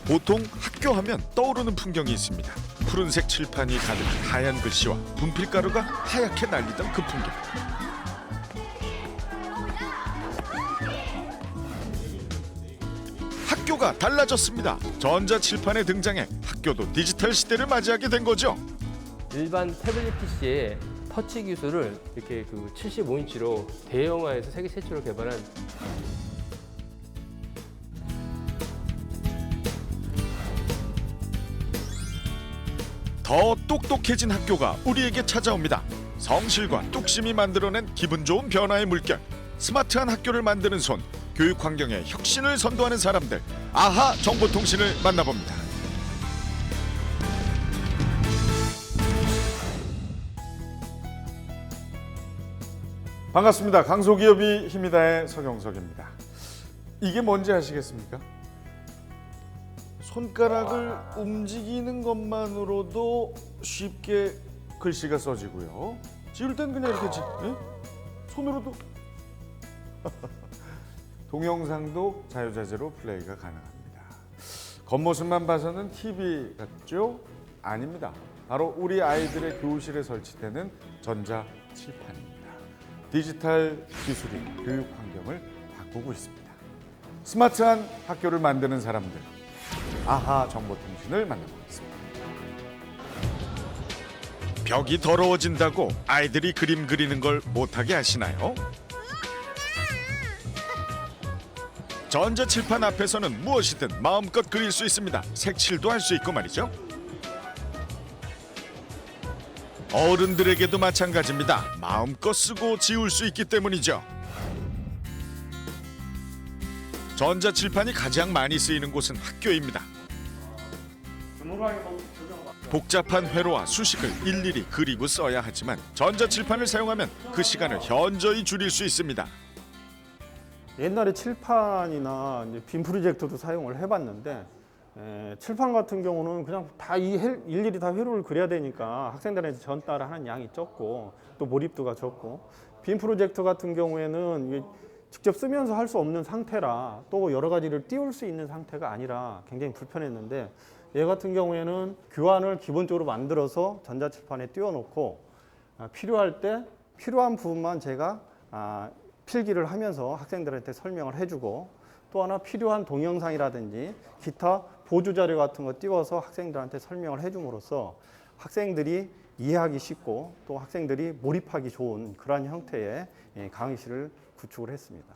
보통 학교 하면 떠오르는 풍경이 있습니다. 푸른색 칠판이 가득 하얀 글씨와 분필가루가 하얗게 날리던 그 풍경. 학교가 달라졌습니다. 전자칠판의 등장에 학교도 디지털 시대를 맞이하게 된 거죠. 일반 태블릿 PC에 터치 기술을 이렇게 75인치로 대형화해서 세계 최초로 개발한 더 똑똑해진 학교가 우리에게 찾아옵니다. 성실과 뚝심이 만들어낸 기분 좋은 변화의 물결. 스마트한 학교를 만드는 손. 교육 환경에 혁신을 선도하는 사람들. 아하 정보통신을 만나봅니다. 반갑습니다. 강소기업이 힘이다의 서경석입니다. 이게 뭔지 아시겠습니까? 손가락을 움직이는 것만으로도 쉽게 글씨가 써지고요. 지울 땐 그냥 이렇게 손으로도 동영상도 자유자재로 플레이가 가능합니다. 겉모습만 봐서는 TV 같죠? 아닙니다. 바로 우리 아이들의 교실에 설치되는 전자칠판입니다. 디지털 기술이 교육 환경을 바꾸고 있습니다. 스마트한 학교를 만드는 사람들. 아하 정보통신을 만나보겠습니다. 벽이 더러워진다고 아이들이 그림 그리는 걸 못하게 하시나요? 전자칠판 앞에서는 무엇이든 마음껏 그릴 수 있습니다. 색칠도 할 수 있고 말이죠. 어른들에게도 마찬가지입니다. 마음껏 쓰고 지울 수 있기 때문이죠. 전자칠판이 가장 많이 쓰이는 곳은 학교입니다. 복잡한 회로와 수식을 일일이 그리고 써야 하지만 전자칠판을 사용하면 그 시간을 현저히 줄일 수 있습니다. 옛날에 칠판이나 이제 빔 프로젝터도 사용을 해봤는데 칠판 같은 경우는 그냥 다 일일이 다 회로를 그려야 되니까 학생들한테 전달을 하는 양이 적고 또 몰입도가 적고 빔 프로젝터 같은 경우에는 이게 직접 쓰면서 할 수 없는 상태라 또 여러 가지를 띄울 수 있는 상태가 아니라 굉장히 불편했는데 얘 같은 경우에는 교환을 기본적으로 만들어서 전자칠판에 띄워놓고 필요할 때 필요한 부분만 제가 필기를 하면서 학생들한테 설명을 해주고 또 하나 필요한 동영상이라든지 기타 보조자료 같은 거 띄워서 학생들한테 설명을 해줌으로써 학생들이 이해하기 쉽고 또 학생들이 몰입하기 좋은 그러한 형태의 강의실을 구축을 했습니다.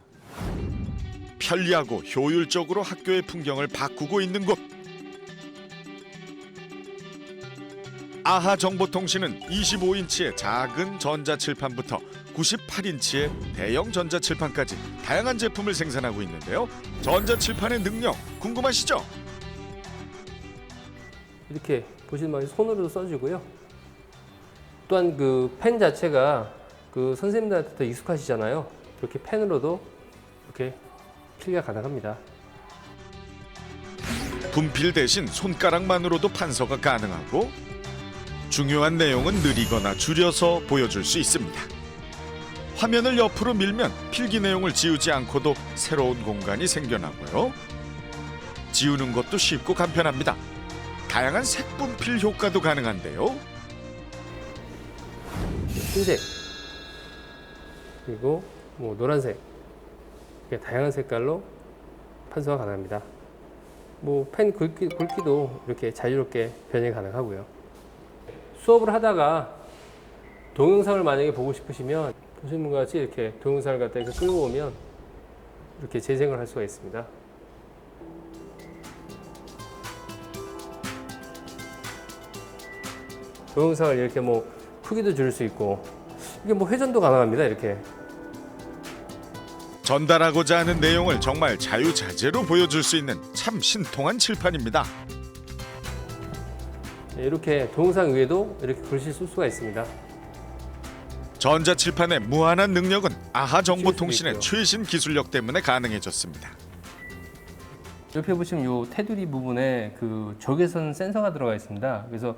편리하고 효율적으로 학교의 풍경을 바꾸고 있는 곳. 아하 정보통신은 25인치의 작은 전자칠판부터 98인치의 대형 전자칠판까지 다양한 제품을 생산하고 있는데요. 전자칠판의 능력 궁금하시죠? 이렇게 보시는 바와 손으로도 써지고요. 또한 그 펜 자체가 그 선생님들한테 더 익숙하시잖아요. 이렇게 펜으로도 이렇게 필기가 가능합니다. 분필 대신 손가락만으로도 판서가 가능하고 중요한 내용은 느리거나 줄여서 보여줄 수 있습니다. 화면을 옆으로 밀면 필기 내용을 지우지 않고도 새로운 공간이 생겨나고요. 지우는 것도 쉽고 간편합니다. 다양한 색분필 효과도 가능한데요. 흰색 그리고 노란색 이렇게 다양한 색깔로 판서가 가능합니다. 펜 굵기도 이렇게 자유롭게 변형이 가능하고요. 수업을 하다가 동영상을 만약에 보고 싶으시면 보시는 분과 같이 이렇게 동영상을 갖다 이렇게 끌고 오면 이렇게 재생을 할 수가 있습니다. 동영상을 이렇게 크기도 줄일 수 있고 이게 회전도 가능합니다. 이렇게 전달하고자 하는 내용을 정말 자유자재로 보여줄 수 있는 참 신통한 칠판입니다. 이렇게 동영상 위에도 이렇게 글씨 쓸 수가 있습니다. 전자칠판의 무한한 능력은 아하 정보통신의 최신 기술력 때문에 가능해졌습니다. 옆에 보시면 이 테두리 부분에 그 적외선 센서가 들어가 있습니다. 그래서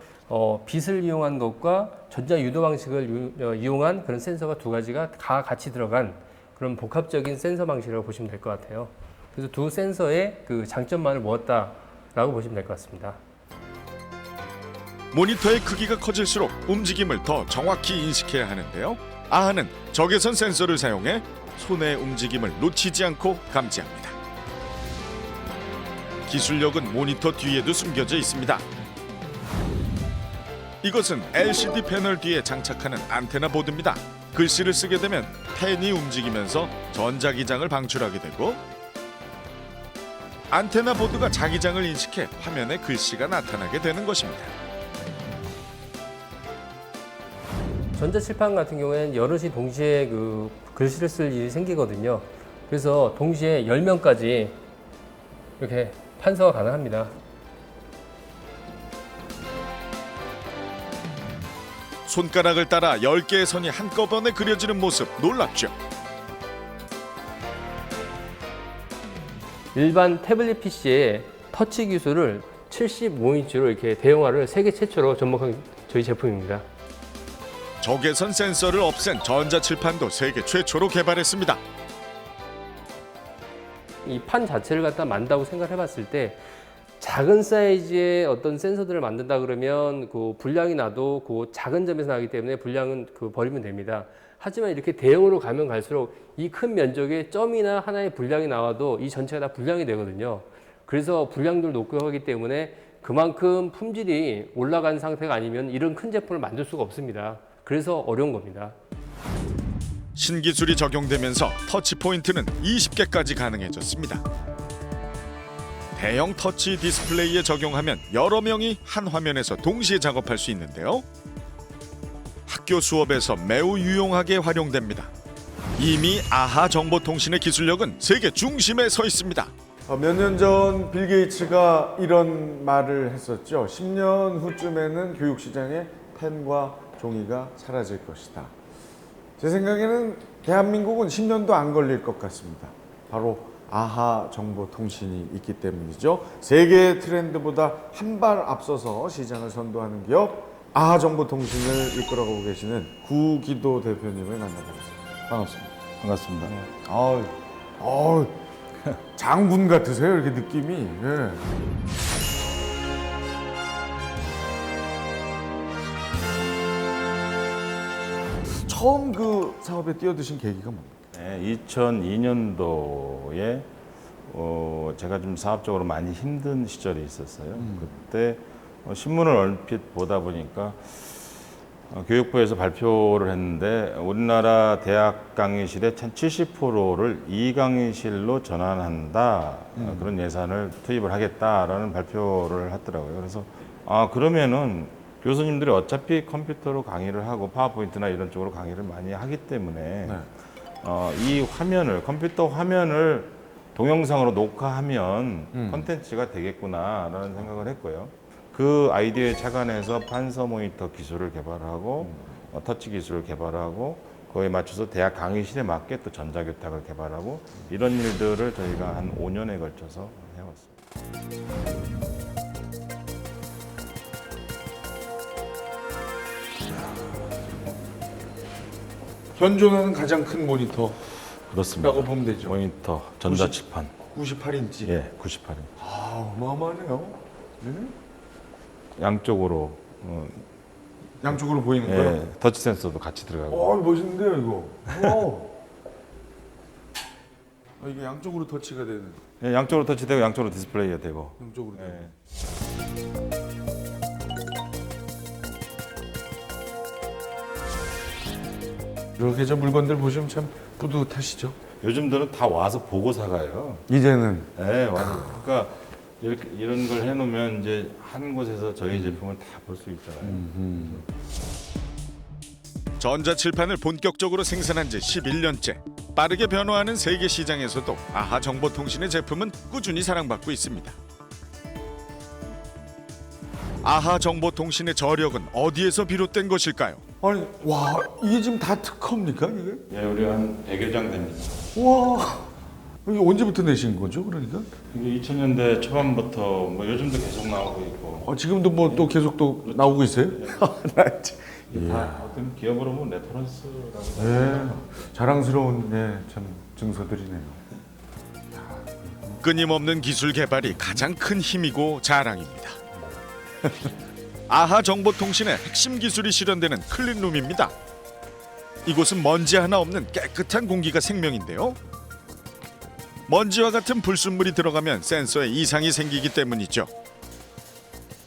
빛을 이용한 것과 전자 유도 방식을 이용한 그런 센서가 두 가지가 다 같이 들어간 그런 복합적인 센서 방식이라고 보시면 될 것 같아요. 그래서 두 센서의 그 장점만을 모았다 라고 보시면 될 것 같습니다. 모니터의 크기가 커질수록 움직임을 더 정확히 인식해야 하는데요. 아하는 적외선 센서를 사용해 손의 움직임을 놓치지 않고 감지합니다. 기술력은 모니터 뒤에도 숨겨져 있습니다. 이것은 LCD 패널 뒤에 장착하는 안테나 보드입니다. 글씨를 쓰게 되면 펜이 움직이면서 전자기장을 방출하게 되고 안테나 보드가 자기장을 인식해 화면에 글씨가 나타나게 되는 것입니다. 전자칠판 같은 경우에는 여럿이 동시에 그 글씨를 쓸 일이 생기거든요. 그래서 동시에 10명까지 이렇게 판서가 가능합니다. 손가락을 따라 10개의 선이 한꺼번에 그려지는 모습 놀랍죠? 일반 태블릿 PC에 터치 기술을 75인치로 이렇게 대형화를 세계 최초로 접목한 저희 제품입니다. 적외선 센서를 없앤 전자칠판도 세계 최초로 개발했습니다. 이 판 자체를 갖다 만다고 생각해 봤을 때 작은 사이즈의 어떤 센서들을 만든다 그러면 그 불량이 나도 그 작은 점에서 나기 때문에 불량은 그 버리면 됩니다. 하지만 이렇게 대형으로 가면 갈수록 이 큰 면적에 점이나 하나의 불량이 나와도 이 전체가 다 불량이 되거든요. 그래서 불량도를 높게 하기 때문에 그만큼 품질이 올라간 상태가 아니면 이런 큰 제품을 만들 수가 없습니다. 그래서 어려운 겁니다. 신기술이 적용되면서 터치 포인트는 20개까지 가능해졌습니다. 대형 터치 디스플레이에 적용하면 여러 명이 한 화면에서 동시에 작업할 수 있는데요. 학교 수업에서 매우 유용하게 활용됩니다. 이미 아하 정보통신의 기술력은 세계 중심에 서 있습니다. 몇 년 전 빌 게이츠가 이런 말을 했었죠. 10년 후쯤에는 교육 시장에 펜과 종이가 사라질 것이다. 제 생각에는 대한민국은 10년도 안 걸릴 것 같습니다. 바로 아하 정보통신이 있기 때문이죠. 세계 트렌드보다 한 발 앞서서 시장을 선도하는 기업 아하 정보통신을 이끌어가고 계시는 구기도 대표님을 만나보겠습니다. 반갑습니다. 반갑습니다. 장군 같으세요, 이렇게 느낌이. 예. 처음 그 사업에 뛰어드신 계기가 뭡니까? 네, 2002년도에 제가 좀 사업적으로 많이 힘든 시절이 있었어요. 그때 신문을 얼핏 보다 보니까 교육부에서 발표를 했는데 우리나라 대학 강의실의 70%를 이강의실로 전환한다. 그런 예산을 투입을 하겠다라는 발표를 하더라고요. 그래서 그러면은 교수님들이 어차피 컴퓨터로 강의를 하고 파워포인트나 이런 쪽으로 강의를 많이 하기 때문에 이 화면을 컴퓨터 화면을 동영상으로 녹화하면 콘텐츠가 되겠구나라는 생각을 했고요. 그 아이디어에 착안해서 판서 모니터 기술을 개발하고 터치 기술을 개발하고 그거에 맞춰서 대학 강의실에 맞게 또 전자교탁을 개발하고 이런 일들을 저희가 한 5년에 걸쳐서 해왔습니다. 현존하는 가장 큰 모니터라고 그렇습니다. 보면 되죠. 모니터, 전자칠판. 98인치. 예, 98인. 어마어마하네요. 양쪽으로 양쪽으로 보이는 거요? 예, 터치 센서도 같이 들어가고. 멋있는데요, 이거. 이게 양쪽으로 터치가 되는. 예, 양쪽으로 터치되고 양쪽으로 디스플레이가 되고. 양쪽으로. 예. 이렇게 저 물건들 보시면 참 뿌듯하시죠? 요즘들은 다 와서 보고 사가요. 이제는. 네, 와서. 그러니까 이렇게 이런 걸 해놓으면 이제 한 곳에서 저희 제품을 다 볼 수 있잖아요. 전자칠판을 본격적으로 생산한 지 11년째. 빠르게 변화하는 세계 시장에서도 아하 정보통신의 제품은 꾸준히 사랑받고 있습니다. 아하 정보통신의 저력은 어디에서 비롯된 것일까요? 아니, 와, 이게 지금 다 특허입니까, 이게? 예, 우리 한 100여 장 됩니다. 와, 이게 언제부터 내신 거죠, 그러니까? 이게 2000년대 초반부터 뭐 요즘도 계속 나오고 있고. 지금도 뭐 또 계속 또 나오고 있어요? 다 어떤 기업으로 보면 레퍼런스라고. 네, 자랑스러운 참 증서들이네요. 끊임없는 기술 개발이 가장 큰 힘이고 자랑입니다. 아하 정보통신의 핵심 기술이 실현되는 클린룸입니다. 이곳은 먼지 하나 없는 깨끗한 공기가 생명인데요. 먼지와 같은 불순물이 들어가면 센서에 이상이 생기기 때문이죠.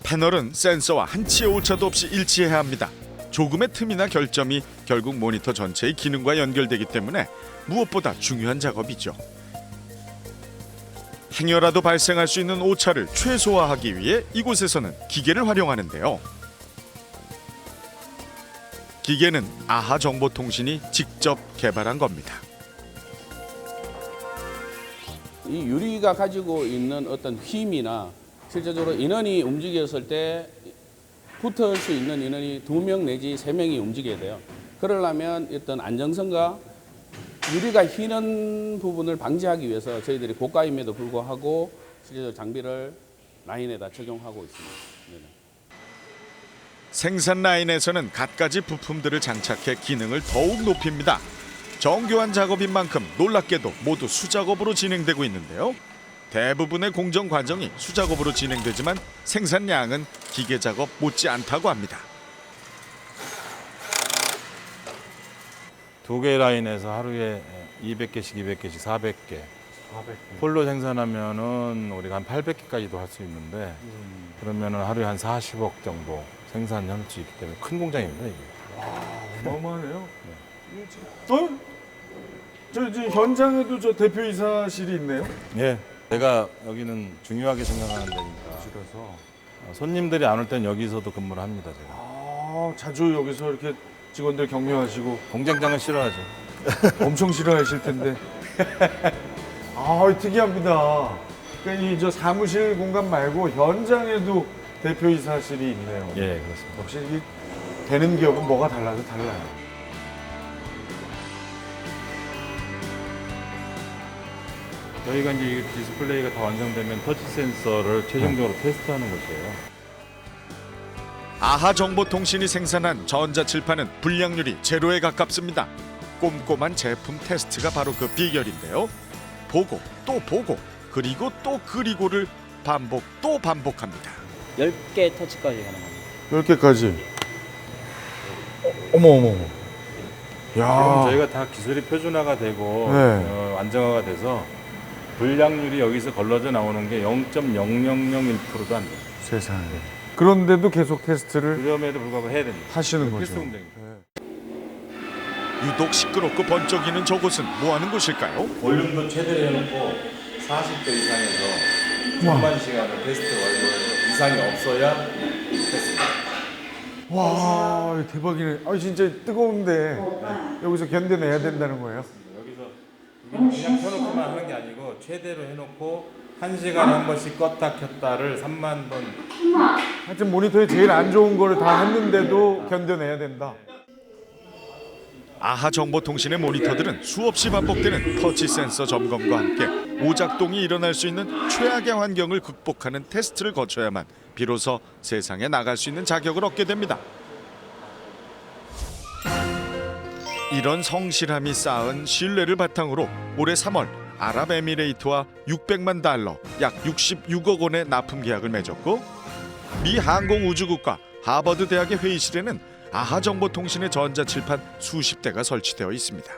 패널은 센서와 한치의 오차도 없이 일치해야 합니다. 조금의 틈이나 결점이 결국 모니터 전체의 기능과 연결되기 때문에 무엇보다 중요한 작업이죠. 행여라도 발생할 수 있는 오차를 최소화하기 위해 이곳에서는 기계를 활용하는데요. 기계는 아하 정보통신이 직접 개발한 겁니다. 이 유리가 가지고 있는 어떤 힘이나 실제적으로 인원이 움직였을 때 붙을 수 있는 인원이 2명 내지 3명이 움직여야 돼요. 그러려면 어떤 안정성과 유리가 휘는 부분을 방지하기 위해서 저희들이 고가임에도 불구하고 실제적으로 장비를 라인에다 적용하고 있습니다. 네네. 생산 라인에서는 갖가지 부품들을 장착해 기능을 더욱 높입니다. 정교한 작업인 만큼 놀랍게도 모두 수작업으로 진행되고 있는데요. 대부분의 공정 과정이 수작업으로 진행되지만 생산량은 기계 작업 못지않다고 합니다. 2개 라인에서 하루에 200개씩 200개씩 400개. 폴로 생산하면은 우리가 한 800개까지도 할 수 있는데 그러면은 하루에 한 40억 정도 생산할 수 있기 때문에 큰 공장입니다, 이게. 어마어마하네요. 저 현장에도 저 대표이사실이 있네요. 예. 제가 여기는 중요하게 생각하는 데니까. 손님들이 안 올 땐 여기서도 근무를 합니다, 제가. 아, 자주 여기서 이렇게 직원들 격려하시고 공장장은 싫어하죠. 엄청 싫어하실 텐데. 아, 특이합니다. 그러니까 이 저 사무실 공간 말고 현장에도 대표이사실이 있네요. 예, 그렇습니다. 역시 이게 되는 기업은 뭐가 달라도 달라요. 저희가 이제 이 디스플레이가 다 완성되면 터치 센서를 최종적으로 테스트하는 곳이에요. 아하 정보통신이 생산한 전자칠판은 불량률이 제로에 가깝습니다. 꼼꼼한 제품 테스트가 바로 그 비결인데요. 보고 또 보고 그리고 또 그리고를 반복 또 반복합니다. 10개 터치까지 가능합니다. 10개까지. 어머. 지금 야. 저희가 다 기술이 표준화가 되고 네. 안정화가 돼서 불량률이 여기서 걸러져 나오는 게 0.0001%도 안 돼요. 세상에. 그런데도 계속 테스트를 그럼에도 불구하고 해야 됩니다. 하시는 거죠. 필수 공정입니다. 유독 시끄럽고 번쩍이는 저곳은 뭐하는 곳일까요? 볼륨도 최대로 해놓고 40도 이상에서 전반 시간을 테스트 완료해서 이상이 없어야 테스트. 와, 대박이네. 아, 진짜 뜨거운데 여기서 견뎌내야 된다는 거예요? 여기서 그냥 켜놓고만 하는 게 아니고 최대로 해놓고 1시간에 한 번씩 껐다 켰다를 3만 번. 하여튼 모니터에 제일 안 좋은 걸 다 했는데도 견뎌내야 된다. 아하 정보통신의 모니터들은 수없이 반복되는 터치 센서 점검과 함께 오작동이 일어날 수 있는 최악의 환경을 극복하는 테스트를 거쳐야만 비로소 세상에 나갈 수 있는 자격을 얻게 됩니다. 이런 성실함이 쌓은 신뢰를 바탕으로 올해 3월 아랍에미레이트와 600만 달러, 약 66억 원의 납품 계약을 맺었고 미 항공우주국과 하버드 대학의 회의실에는 아하 정보통신의 전자칠판 수십 대가 설치되어 있습니다.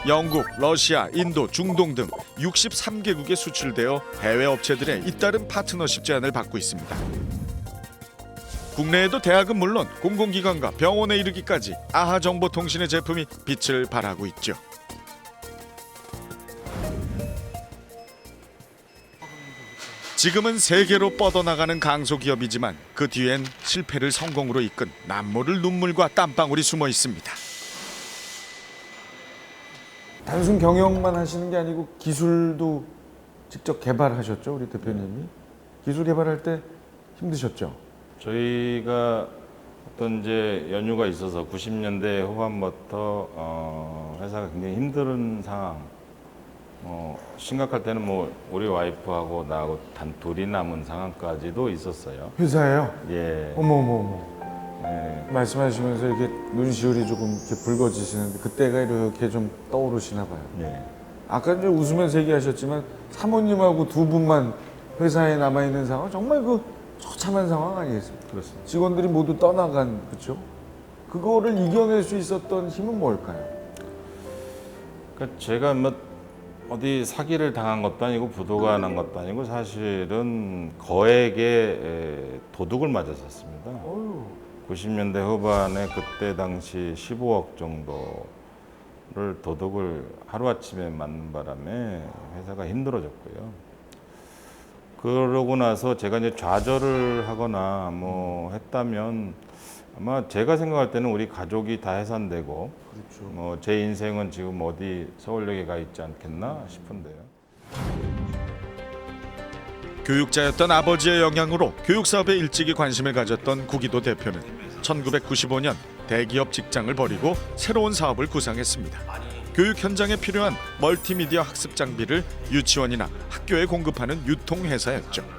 영국, 러시아, 인도, 중동 등 63개국에 수출되어 해외 업체들의 잇따른 파트너십 제안을 받고 있습니다. 국내에도 대학은 물론 공공기관과 병원에 이르기까지 아하 정보통신의 제품이 빛을 발하고 있죠. 지금은 세계로 뻗어나가는 강소기업이지만 그 뒤엔 실패를 성공으로 이끈 남모를 눈물과 땀방울이 숨어 있습니다. 단순 경영만 하시는 게 아니고 기술도 직접 개발하셨죠, 우리 대표님이? 기술 개발할 때 힘드셨죠? 저희가 어떤 이제 연유가 있어서 90년대 후반부터 회사가 굉장히 힘든 상황. 심각할 때는 뭐 우리 와이프하고 나하고 단 둘이 남은 상황까지도 있었어요. 회사예요? 예. 어머. 예. 말씀하시면서 이렇게 눈시울이 조금 이렇게 붉어지시는데 그때가 이렇게 좀 떠오르시나 봐요. 예. 아까 이제 웃으면서 얘기하셨지만 사모님하고 두 분만 회사에 남아 있는 상황 정말 그 처참한 상황 아니겠습니까? 그렇습니다. 직원들이 모두 떠나간 그렇죠? 그거를 이겨낼 수 있었던 힘은 뭘까요? 그러니까 제가 뭐 어디 사기를 당한 것도 아니고 부도가 난 것도 아니고 사실은 거액의 도둑을 맞았었습니다. 90년대 후반에 그때 당시 15억 정도를 도둑을 하루아침에 맞는 바람에 회사가 힘들어졌고요. 그러고 나서 제가 이제 좌절을 하거나 뭐 했다면 아마 제가 생각할 때는 우리 가족이 다 해산되고 뭐 제 인생은 지금 어디 서울역에 가 있지 않겠나 싶은데요. 교육자였던 아버지의 영향으로 교육 사업에 일찍이 관심을 가졌던 구기도 대표는 1995년 대기업 직장을 버리고 새로운 사업을 구상했습니다. 교육 현장에 필요한 멀티미디어 학습 장비를 유치원이나 학교에 공급하는 유통회사였죠.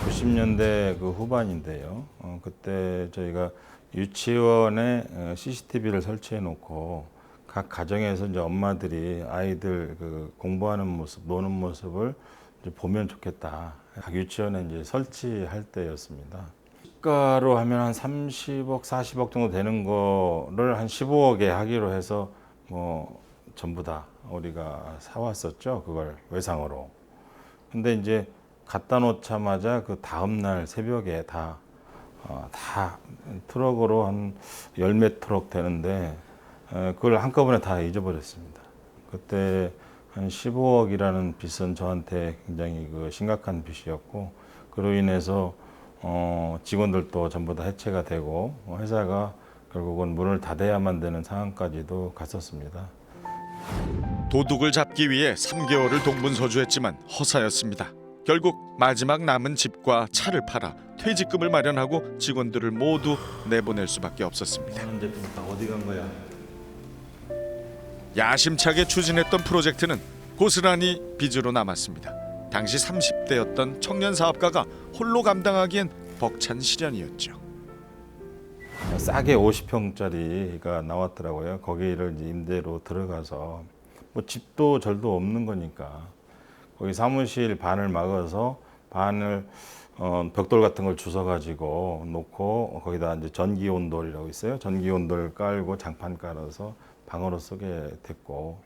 90년대 그 후반인데요. 그때 저희가 유치원에 CCTV를 설치해 놓고 각 가정에서 이제 엄마들이 아이들 그 공부하는 모습, 노는 모습을 이제 보면 좋겠다. 각 유치원에 이제 설치할 때였습니다. 시가로 하면 한 30억, 40억 정도 되는 거를 한 15억에 하기로 해서 뭐 전부 다 우리가 사왔었죠. 그걸 외상으로. 근데 이제 갖다 놓자마자 그 다음 날 새벽에 다 트럭으로 한 10몇 트럭 되는데 그걸 한꺼번에 다 잊어버렸습니다. 그때 한 15억이라는 빚은 저한테 굉장히 그 심각한 빚이었고 그로 인해서 직원들도 전부 다 해체가 되고 회사가 결국은 문을 닫아야만 되는 상황까지도 갔었습니다. 도둑을 잡기 위해 3개월을 동분서주했지만 허사였습니다. 결국 마지막 남은 집과 차를 팔아 퇴직금을 마련하고 직원들을 모두 내보낼 수밖에 없었습니다. 하는 제품 다 어디 간 거야? 야심차게 추진했던 프로젝트는 고스란히 빚으로 남았습니다. 당시 30대였던 청년 사업가가 홀로 감당하기엔 벅찬 시련이었죠. 싸게 50평짜리가 나왔더라고요. 거기를 이제 임대로 들어가서 뭐 집도 절도 없는 거니까 거기 사무실 반을 막아서 반을 벽돌 같은 걸 주워가지고 놓고 거기다 이제 전기온돌이라고 있어요. 전기온돌 깔고 장판 깔아서 방으로 쓰게 됐고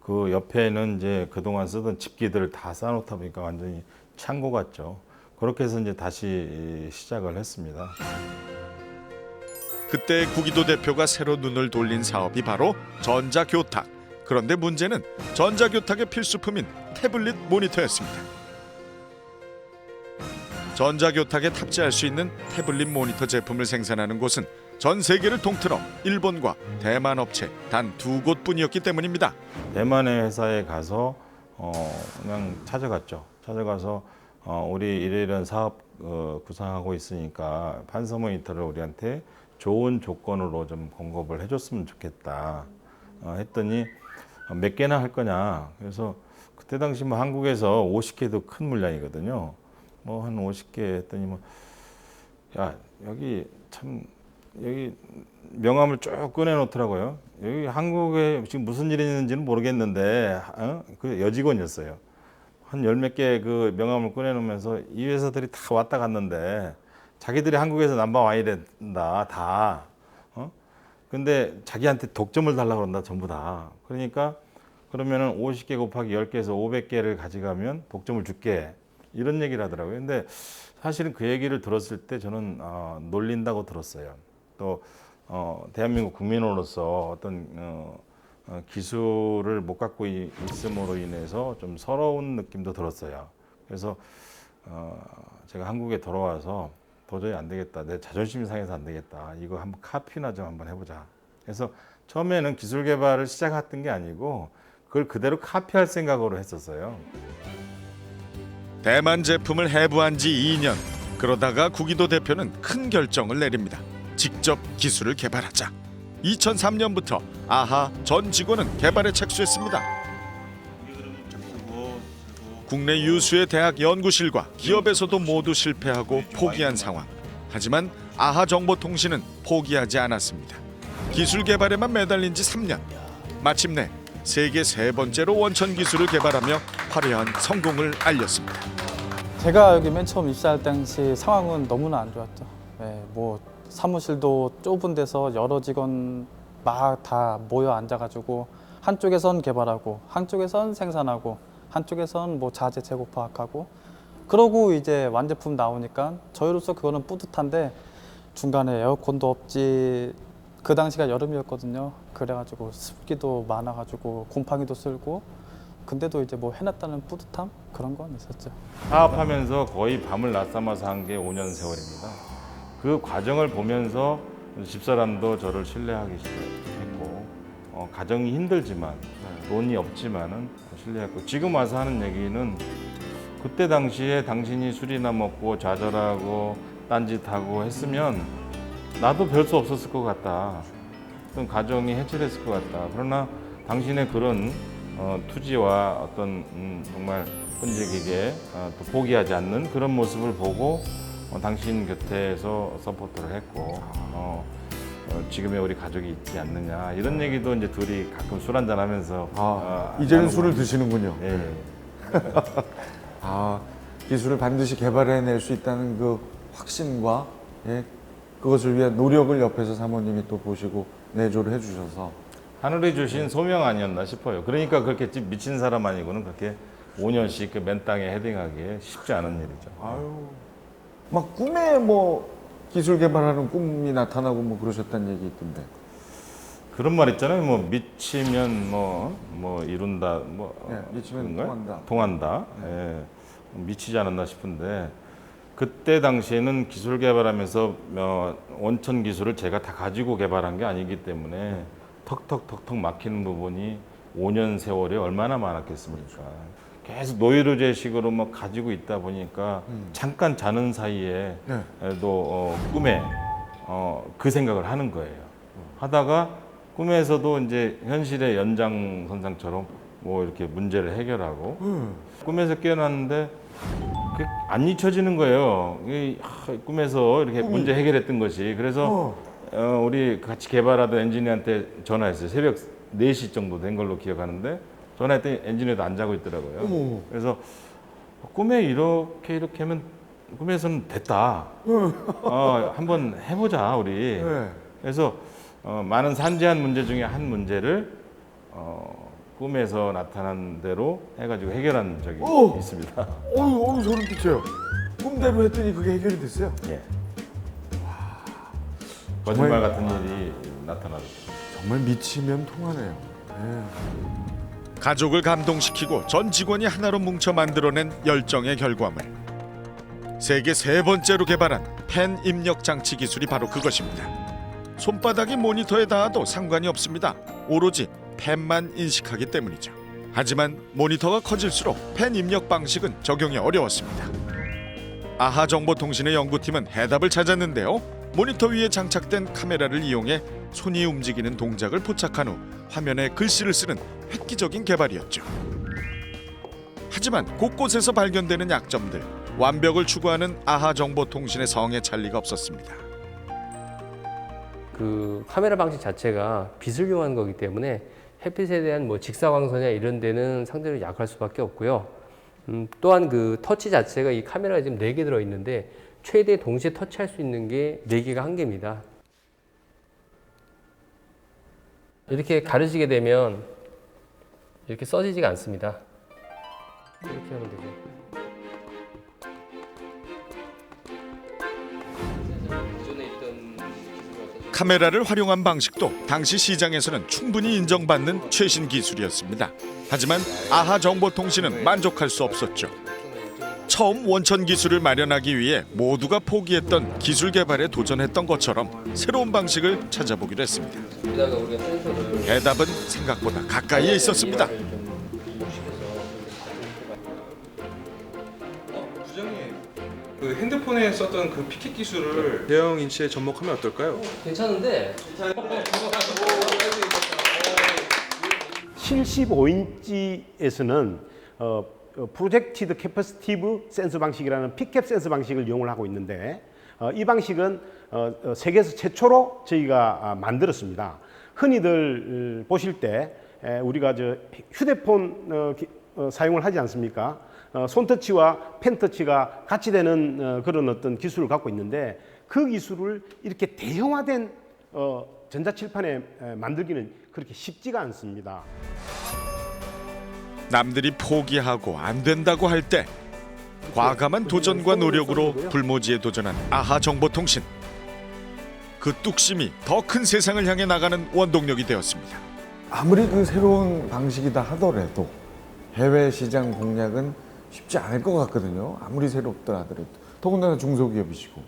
그 옆에는 이제 그동안 쓰던 집기들을 다 쌓아놓다 보니까 완전히 창고 같죠. 그렇게 해서 이제 다시 시작을 했습니다. 그때 구기도 대표가 새로 눈을 돌린 사업이 바로 전자교탁. 그런데 문제는 전자교탁의 필수품인 태블릿 모니터였습니다. 전자교탁에 탑재할 수 있는 태블릿 모니터 제품을 생산하는 곳은 전 세계를 통틀어 일본과 대만 업체 단 2곳뿐이었기 때문입니다. 대만의 회사에 가서 그냥 찾아갔죠. 찾아가서 우리 이런 사업 구상하고 있으니까 판서 모니터를 우리한테 좋은 조건으로 좀 공급을 해줬으면 좋겠다. 했더니 몇 개나 할 거냐. 그래서 그때 당시 뭐 한국에서 50개도 큰 물량이거든요. 뭐 한 50개 했더니 뭐 야 여기 참 여기 명함을 쭉 꺼내 놓더라고요. 여기 한국에 지금 무슨 일이 있는지는 모르겠는데 그 여직원이었어요. 한 10몇 개 그 명함을 꺼내 놓으면서 이 회사들이 다 왔다 갔는데 자기들이 한국에서 넘버원이 된다 다. 근데 자기한테 독점을 달라고 그런다 전부 다. 그러니까 그러면은 50개 곱하기 10개에서 500개를 가져가면 독점을 줄게. 이런 얘기를 하더라고요. 근데 사실은 그 얘기를 들었을 때 저는 놀린다고 들었어요. 또 대한민국 국민으로서 어떤 기술을 못 갖고 있음으로 인해서 좀 서러운 느낌도 들었어요. 그래서 제가 한국에 돌아와서 도저히 안 되겠다. 내 자존심이 상해서 안 되겠다. 이거 한번 카피나 좀 한번 해보자. 그래서 처음에는 기술 개발을 시작했던 게 아니고 그걸 그대로 카피할 생각으로 했었어요. 대만 제품을 해부한 지 2년. 그러다가 구기도 대표는 큰 결정을 내립니다. 직접 기술을 개발하자. 2003년부터 아하 전 직원은 개발에 착수했습니다. 국내 유수의 대학 연구실과 기업에서도 모두 실패하고 포기한 상황. 하지만 아하 정보통신은 포기하지 않았습니다. 기술 개발에만 매달린 지 3년. 마침내 세계 세 번째로 원천 기술을 개발하며 화려한 성공을 알렸습니다. 제가 여기 맨 처음 입사할 당시 상황은 너무나 안 좋았죠. 뭐 사무실도 좁은 데서 여러 직원 막 다 모여 앉아가지고 한쪽에선 개발하고 한쪽에선 생산하고 한쪽에선 뭐 자재 재고 파악하고 그러고 이제 완제품 나오니까 저희로서 그거는 뿌듯한데 중간에 에어컨도 없지. 그 당시가 여름이었거든요. 그래가지고 습기도 많아가지고 곰팡이도 쓸고 근데도 이제 뭐 해냈다는 뿌듯함 그런 건 있었죠. 사업하면서 거의 밤을 낮삼아서 한 게 5년 세월입니다. 그 과정을 보면서 집사람도 저를 신뢰하기 시작했고 가정이 힘들지만 돈이 없지만은 신뢰했고 지금 와서 하는 얘기는 그때 당시에 당신이 술이나 먹고 좌절하고 딴짓하고 했으면 나도 별 수 없었을 것 같다. 어떤 가정이 해체됐을 것 같다. 그러나 당신의 그런 투지와 어떤 정말 끈질기게 또 포기하지 않는 그런 모습을 보고 당신 곁에서 서포트를 했고 지금의 우리 가족이 있지 않느냐 이런 얘기도 이제 둘이 가끔 술 한잔 하면서 이제는 나누고 술을 드시는군요. 예. 기술을 반드시 개발해낼 수 있다는 그 확신과 그것을 위한 노력을 옆에서 사모님이 또 보시고 내조를 해주셔서 하늘이 주신 소명 아니었나 싶어요. 그러니까 그렇게 미친 사람 아니고는 그렇게 5년씩 그 맨 땅에 헤딩하기에 쉽지 않은 일이죠. 막 꿈에 뭐 기술 개발하는 꿈이 나타나고 뭐 그러셨다는 얘기 있던데. 그런 말 있잖아요. 뭐 미치면 뭐 이룬다. 미치면 그런가요? 통한다. 통한다. 예. 미치지 않았나 싶은데 그때 당시에는 기술 개발하면서 원천 기술을 제가 다 가지고 개발한 게 아니기 때문에 턱턱턱턱 막히는 부분이 5년 세월에 얼마나 많았겠습니까? 계속 노이로제식으로 막 가지고 있다 보니까 잠깐 자는 사이에 또 꿈에 그 생각을 하는 거예요. 하다가 꿈에서도 이제 현실의 연장선상처럼 뭐 이렇게 문제를 해결하고 꿈에서 깨어났는데 안 잊혀지는 거예요. 꿈에서 이렇게 문제 해결했던 것이. 그래서 우리 같이 개발하던 엔지니어한테 전화했어요. 새벽 4시 정도 된 걸로 기억하는데 전화했더니 엔지니어도 안 자고 있더라고요. 그래서 꿈에 이렇게 하면 꿈에서는 됐다. 한번 해보자 우리. 그래서 많은 산재한 문제 중에 한 문제를 꿈에서 나타난 대로 해가지고 해결한 적이 있습니다. 어유 소름 끼쳐요. 꿈대로 했더니 그게 해결이 됐어요. 예. 거짓말 같은 일이 나타나죠. 정말 미치면 통하네요. 가족을 감동시키고 전 직원이 하나로 뭉쳐 만들어낸 열정의 결과물. 세계 세 번째로 개발한 펜 입력 장치 기술이 바로 그것입니다. 손바닥이 모니터에 닿아도 상관이 없습니다. 오로지 펜만 인식하기 때문이죠. 하지만 모니터가 커질수록 펜 입력 방식은 적용이 어려웠습니다. 아하정보통신의 연구팀은 해답을 찾았는데요. 모니터 위에 장착된 카메라를 이용해 손이 움직이는 동작을 포착한 후 화면에 글씨를 쓰는 획기적인 개발이었죠. 하지만 곳곳에서 발견되는 약점들, 완벽을 추구하는 아하정보통신의 성에 찰 리가 없었습니다. 그 카메라 방식 자체가 빛을 이용하는 거기 때문에 햇빛에 대한 뭐 직사광선이나 이런 데는 상대적으로 약할 수밖에 없고요. 또한 그 터치 자체가 이 카메라가 지금 4개 들어 있는데 최대 동시에 터치할 수 있는 게 4개가 한계입니다. 이렇게 가르시게 되면 이렇게 써지지가 않습니다. 이렇게 하면 되죠. 카메라를 활용한 방식도 당시 시장에서는 충분히 인정받는 최신 기술이었습니다. 하지만 아하정보통신은 만족할 수 없었죠. 처음 원천 기술을 마련하기 위해 모두가 포기했던 기술 개발에 도전했던 것처럼 새로운 방식을 찾아보기로 했습니다. 해답은 생각보다 가까이에 있었습니다. 그 핸드폰에 썼던 그 피켓 기술을 대형 인치에 접목하면 어떨까요? 괜찮은데? 75인치에서는 프로젝티드 캐퍼시티브 센서 방식이라는 피캡 센서 방식을 이용을 하고 있는데 이 방식은 세계에서 최초로 저희가 만들었습니다. 흔히들 보실 때 우리가 저 휴대폰 사용을 하지 않습니까? 손터치와 펜터치가 같이 되는 그런 어떤 기술을 갖고 있는데 그 기술을 이렇게 대형화된 전자칠판에 만들기는 그렇게 쉽지가 않습니다. 남들이 포기하고 안 된다고 할 때 과감한 도전과 노력으로 불모지에 도전한 아하정보통신. 그 뚝심이 더 큰 세상을 향해 나가는 원동력이 되었습니다. 아무리 그 새로운 방식이다 하더라도 해외 시장 공략은 쉽지 않을 것 같거든요. 아무리 새롭다 하더라도. 더군다나 중소기업이시고.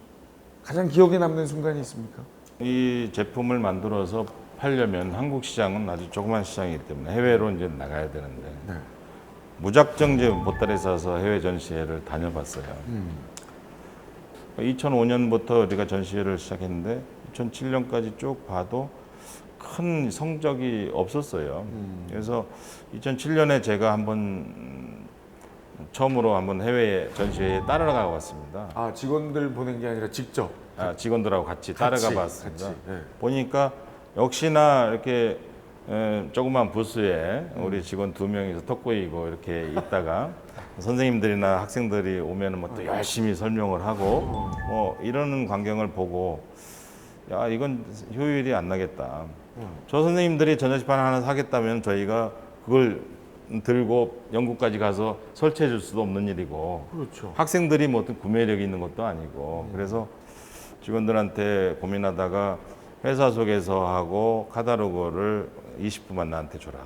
가장 기억에 남는 순간이 있습니까? 이 제품을 만들어서 팔려면 한국 시장은 아주 조그만 시장이기 때문에 해외로 이제 나가야 되는데 네. 무작정 이제 보따리 싸서 해외 전시회를 다녀봤어요. 2005년부터 우리가 전시회를 시작했는데 2007년까지 쭉 봐도 큰 성적이 없었어요. 그래서 2007년에 제가 처음으로 한번 해외 전시회에 따라가 봤습니다. 아, 직원들 보낸 게 아니라 직접. 직원들하고 같이 따라가 봤습니다. 같이, 네. 보니까 역시나 이렇게 조그만 부스에 우리 직원 2명이서 턱 꼬이고 이렇게 있다가 선생님들이나 학생들이 오면 뭐 또 열심히 설명을 하고 이러는 광경을 보고 야, 이건 효율이 안 나겠다. 저 선생님들이 전자칠판 하나 사겠다면 저희가 그걸 들고 영국까지 가서 설치해 줄 수도 없는 일이고 그렇죠. 학생들이 뭐 어떤 구매력이 있는 것도 아니고 그래서 직원들한테 고민하다가 회사 소개서 하고 카탈로그를 20부만 나한테 줘라.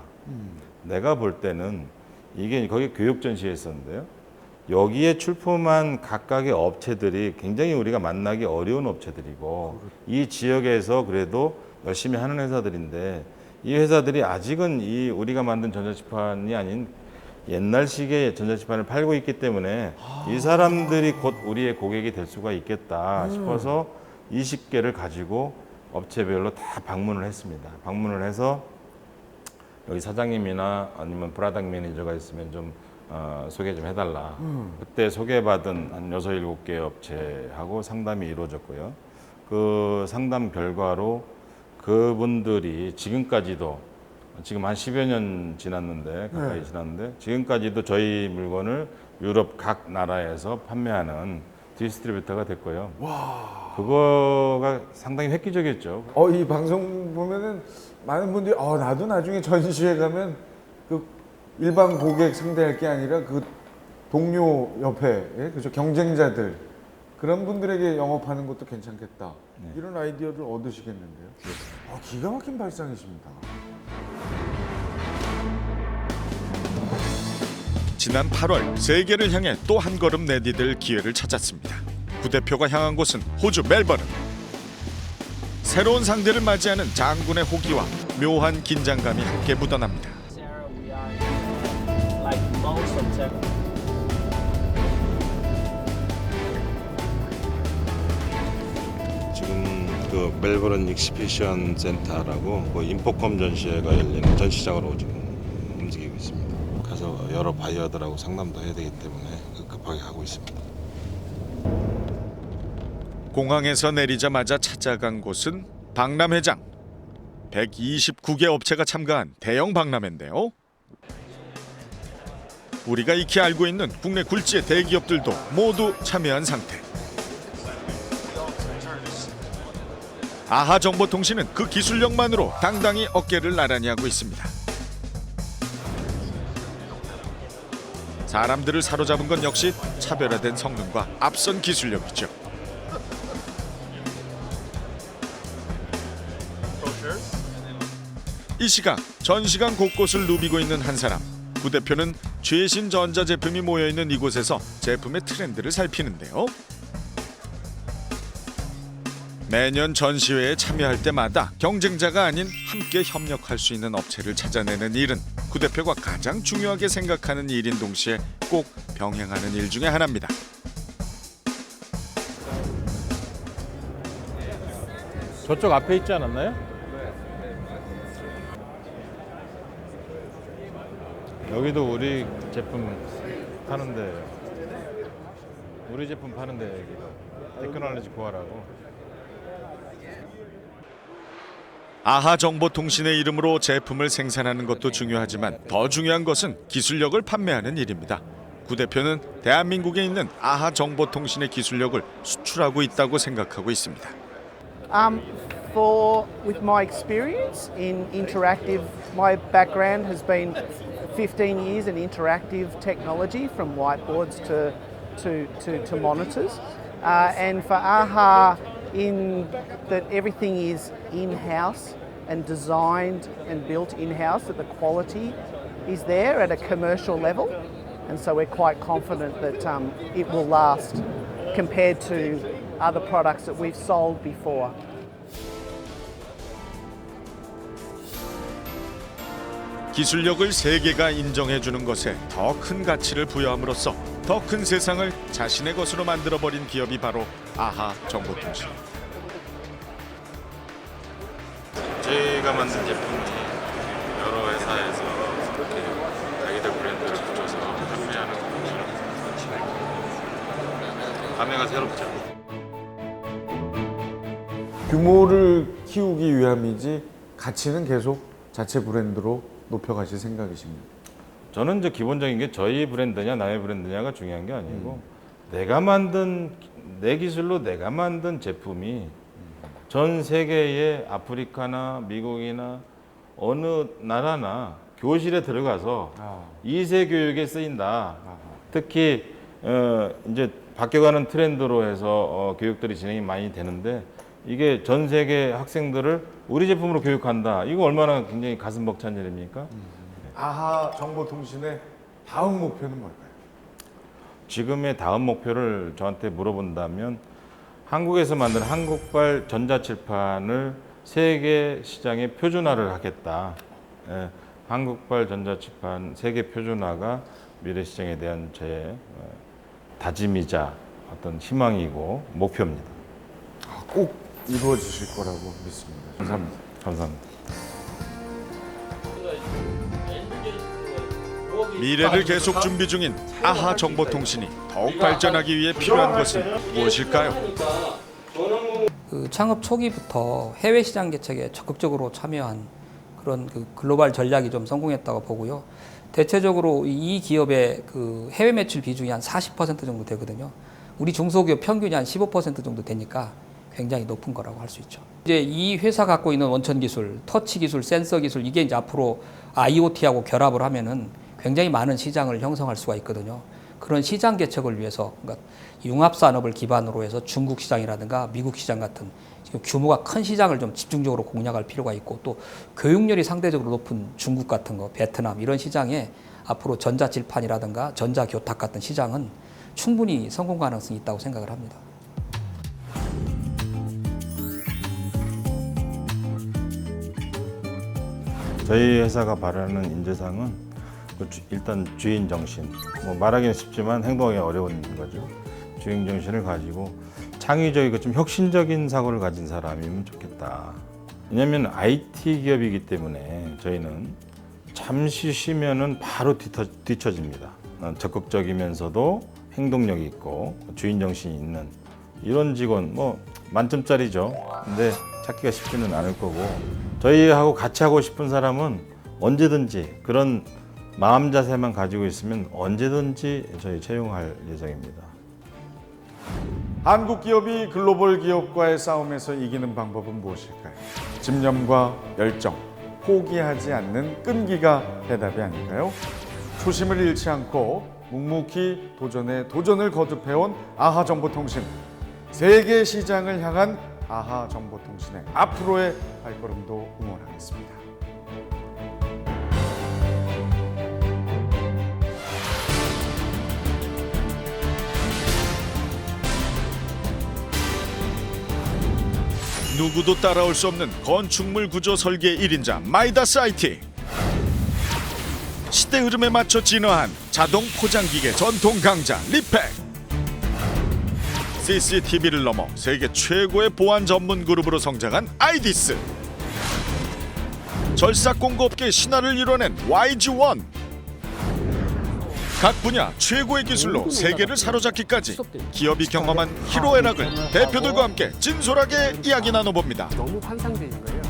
내가 볼 때는 이게 거기 교육 전시회 했었는데요. 여기에 출품한 각각의 업체들이 굉장히 우리가 만나기 어려운 업체들이고 이 지역에서 그래도 열심히 하는 회사들인데 이 회사들이 아직은 이 우리가 만든 전자칠판이 아닌 옛날식의 전자칠판을 팔고 있기 때문에 이 사람들이 곧 우리의 고객이 될 수가 있겠다 싶어서 20개를 가지고 업체별로 다 방문을 했습니다. 방문을 해서 여기 사장님이나 아니면 브라당 매니저가 있으면 좀 소개 좀 해달라. 그때 소개받은 한 6, 7개 업체하고 상담이 이루어졌고요. 그 상담 결과로 그분들이 지금까지도 지금 한 10여 년 지났는데 가까이 지났는데 지금까지도 저희 물건을 유럽 각 나라에서 판매하는 디스트리뷰터가 됐고요. 와. 그거가 상당히 획기적이었죠. 이 방송 보면은 많은 분들이 나도 나중에 전시회 가면 그 일반 고객 상대할 게 아니라 그 동료 옆에 그죠 경쟁자들 그런 분들에게 영업하는 것도 괜찮겠다. 이런 아이디어를 얻으시겠는데요. 기가 막힌 발상이십니다. 지난 8월 세계를 향해 또 한 걸음 내디딜 기회를 찾았습니다. 부대표가 향한 곳은 호주 멜버른. 새로운 상대를 맞이하는 장군의 호기와 묘한 긴장감이 함께 묻어납니다. 지금 그 멜버른 익스피션 센터라고 그 인포컴 전시회가 열리는 전시장으로 지금 움직이고 있습니다. 가서 여러 바이어들하고 상담도 해야 되기 때문에 급하게 하고 있습니다. 공항에서 내리자마자 찾아간 곳은 박람회장. 129개 업체가 참가한 대형 박람회인데요. 우리가 익히 알고 있는 국내 굴지의 대기업들도 모두 참여한 상태. 아하정보통신은 그 기술력만으로 당당히 어깨를 나란히 하고 있습니다. 사람들을 사로잡은 건 역시 차별화된 성능과 앞선 기술력이죠. 이 시각 전시관 곳곳을 누비고 있는 한 사람. 부대표는 최신 전자제품이 모여있는 이곳에서 제품의 트렌드를 살피는데요. 매년 전시회에 참여할 때마다 경쟁자가 아닌 함께 협력할 수 있는 업체를 찾아내는 일은 구 대표가 가장 중요하게 생각하는 일인 동시에 꼭 병행하는 일 중에 하나입니다. 저쪽 앞에 있지 않았나요? 여기도 우리 제품 파는데 우리 제품 파는데 여기가 테크놀로지 코어라고 아하 정보통신의 이름으로 제품을 생산하는 것도 중요하지만 더 중요한 것은 기술력을 판매하는 일입니다. 구 대표는 대한민국에 있는 아하 정보통신의 기술력을 수출하고 있다고 생각하고 있습니다. With my experience in interactive, my background has been 15 years in interactive technology, from whiteboards to monitors, and for AHA, in that everything is in-house and designed and built in-house, that the quality is there at a commercial level, and so we're quite confident that it will last compared to other products that we've sold before. 기술력을 세계가 인정해주는 것에 더 큰 가치를 부여함으로써 더 큰 세상을 자신의 것으로 만들어버린 기업이 바로 아하 정보통신. 저희가 만든 제품이 여러 회사에서 이렇게 자기들 브랜드를 붙여서 판매하는 것처럼 감회가 새롭죠. 규모를 키우기 위함이지 가치는 계속 자체 브랜드로 높여가실 생각이십니다. 저는 이제 기본적인 게 저희 브랜드냐 남의 브랜드냐가 중요한 게 아니고 내가 만든 내 기술로 내가 만든 제품이 전 세계의 아프리카나 미국이나 어느 나라나 교실에 들어가서 2세 교육에 쓰인다. 특히 이제 바뀌어가는 트렌드로 해서 교육들이 진행이 많이 되는데 이게 전 세계 학생들을 우리 제품으로 교육한다. 이거 얼마나 굉장히 가슴 벅찬 일입니까? 아하 정보통신의 다음 목표는 뭘까요? 지금의 다음 목표를 저한테 물어본다면 한국에서 만든 한국발 전자칠판을 세계 시장에 표준화를 하겠다. 예, 한국발 전자칠판 세계 표준화가 미래 시장에 대한 제 다짐이자 어떤 희망이고 목표입니다. 꼭 이루어지실 거라고 믿습니다. 감사합니다. 감사합니다. 미래를 계속 준비 중인 아하 정보통신이 더욱 발전하기 위해 필요한 것은 무엇일까요? 그 창업 초기부터 해외 시장 개척에 적극적으로 참여한 그런 그 글로벌 전략이 좀 성공했다고 보고요. 대체적으로 이 기업의 그 해외 매출 비중이 한 40% 정도 되거든요. 우리 중소기업 평균이 한 15% 정도 되니까 굉장히 높은 거라고 할 수 있죠. 이제 이 회사 갖고 있는 원천 기술, 터치 기술, 센서 기술, 이게 이제 앞으로 IoT하고 결합을 하면은 굉장히 많은 시장을 형성할 수가 있거든요. 그런 시장 개척을 위해서 그러니까 융합 산업을 기반으로 해서 중국 시장이라든가 미국 시장 같은 규모가 큰 시장을 좀 집중적으로 공략할 필요가 있고, 또 교육열이 상대적으로 높은 중국 같은 거, 베트남 이런 시장에 앞으로 전자칠판이라든가 전자교탁 같은 시장은 충분히 성공 가능성이 있다고 생각을 합니다. 저희 회사가 바라는 인재상은 일단 주인 정신, 뭐 말하기는 쉽지만 행동하기 어려운 거죠. 주인 정신을 가지고 창의적이고 좀 혁신적인 사고를 가진 사람이면 좋겠다. 왜냐하면 IT 기업이기 때문에 저희는 잠시 쉬면은 바로 뒤처집니다. 적극적이면서도 행동력이 있고 주인 정신이 있는 이런 직원 뭐 만점짜리죠. 근데 찾기가 쉽지는 않을 거고, 저희하고 같이 하고 싶은 사람은 언제든지 그런 마음 자세만 가지고 있으면 언제든지 저희 채용할 예정입니다. 한국 기업이 글로벌 기업과의 싸움에서 이기는 방법은 무엇일까요? 집념과 열정, 포기하지 않는 끈기가 대답이 아닐까요? 초심을 잃지 않고 묵묵히 도전을 거듭해온 아하 정보통신. 세계 시장을 향한 아하 정보통신의 앞으로의 발걸음도 응원하겠습니다. 누구도 따라올 수 없는 건축물 구조 설계 1인자 마이다스 IT. 시대 흐름에 맞춰 진화한 자동 포장기계 전통 강자 리팩. CCTV를 넘어 세계 최고의 보안 전문 그룹으로 성장한 아이디스. 절삭 공급업계 신화를 이뤄낸 YG1. 각 분야 최고의 기술로 세계를 사로잡기까지 기업이 경험한 희로애락을 대표들과 함께 진솔하게 이야기 나눠봅니다. 너무 환상적인 거예요.